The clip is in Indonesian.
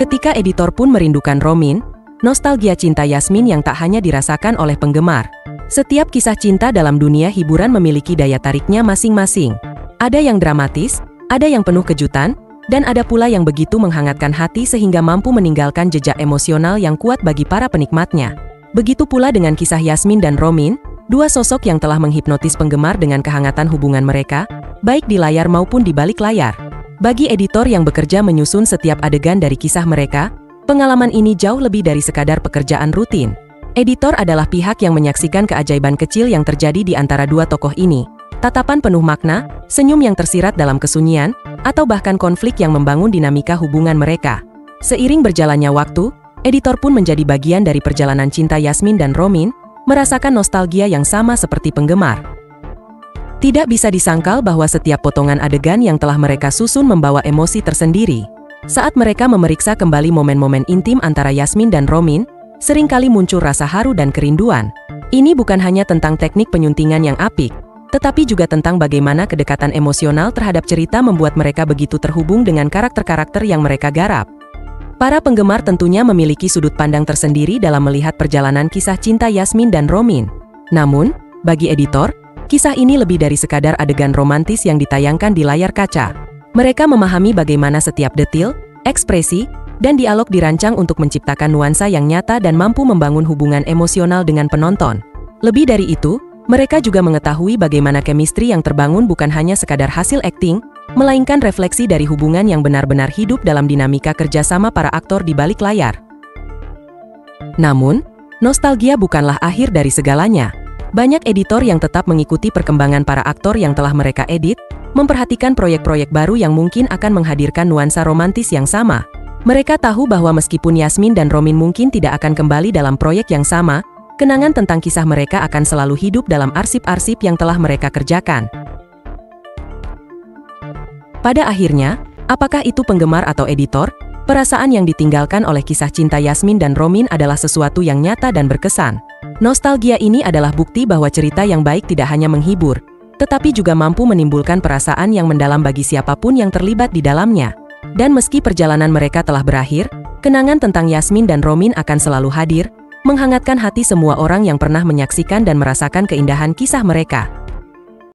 Ketika editor pun merindukan Romin, nostalgia cinta Yasmin yang tak hanya dirasakan oleh penggemar. Setiap kisah cinta dalam dunia hiburan memiliki daya tariknya masing-masing. Ada yang dramatis, ada yang penuh kejutan, dan ada pula yang begitu menghangatkan hati sehingga mampu meninggalkan jejak emosional yang kuat bagi para penikmatnya. Begitu pula dengan kisah Yasmin dan Romin, dua sosok yang telah menghipnotis penggemar dengan kehangatan hubungan mereka, baik di layar maupun di balik layar. Bagi editor yang bekerja menyusun setiap adegan dari kisah mereka, pengalaman ini jauh lebih dari sekadar pekerjaan rutin. Editor adalah pihak yang menyaksikan keajaiban kecil yang terjadi di antara dua tokoh ini. Tatapan penuh makna, senyum yang tersirat dalam kesunyian, atau bahkan konflik yang membangun dinamika hubungan mereka. Seiring berjalannya waktu, editor pun menjadi bagian dari perjalanan cinta Yasmin dan Romin, merasakan nostalgia yang sama seperti penggemar. Tidak bisa disangkal bahwa setiap potongan adegan yang telah mereka susun membawa emosi tersendiri. Saat mereka memeriksa kembali momen-momen intim antara Yasmin dan Romin, seringkali muncul rasa haru dan kerinduan. Ini bukan hanya tentang teknik penyuntingan yang apik, tetapi juga tentang bagaimana kedekatan emosional terhadap cerita membuat mereka begitu terhubung dengan karakter-karakter yang mereka garap. Para penggemar tentunya memiliki sudut pandang tersendiri dalam melihat perjalanan kisah cinta Yasmin dan Romin. Namun, bagi editor, kisah ini lebih dari sekadar adegan romantis yang ditayangkan di layar kaca. Mereka memahami bagaimana setiap detil, ekspresi, dan dialog dirancang untuk menciptakan nuansa yang nyata dan mampu membangun hubungan emosional dengan penonton. Lebih dari itu, mereka juga mengetahui bagaimana chemistry yang terbangun bukan hanya sekadar hasil akting, melainkan refleksi dari hubungan yang benar-benar hidup dalam dinamika kerjasama para aktor di balik layar. Namun, nostalgia bukanlah akhir dari segalanya. Banyak editor yang tetap mengikuti perkembangan para aktor yang telah mereka edit, memperhatikan proyek-proyek baru yang mungkin akan menghadirkan nuansa romantis yang sama. Mereka tahu bahwa meskipun Yasmin dan Romin mungkin tidak akan kembali dalam proyek yang sama, kenangan tentang kisah mereka akan selalu hidup dalam arsip-arsip yang telah mereka kerjakan. Pada akhirnya, apakah itu penggemar atau editor, perasaan yang ditinggalkan oleh kisah cinta Yasmin dan Romin adalah sesuatu yang nyata dan berkesan. Nostalgia ini adalah bukti bahwa cerita yang baik tidak hanya menghibur, tetapi juga mampu menimbulkan perasaan yang mendalam bagi siapapun yang terlibat di dalamnya. Dan meski perjalanan mereka telah berakhir, kenangan tentang Yasmin dan Romin akan selalu hadir, menghangatkan hati semua orang yang pernah menyaksikan dan merasakan keindahan kisah mereka.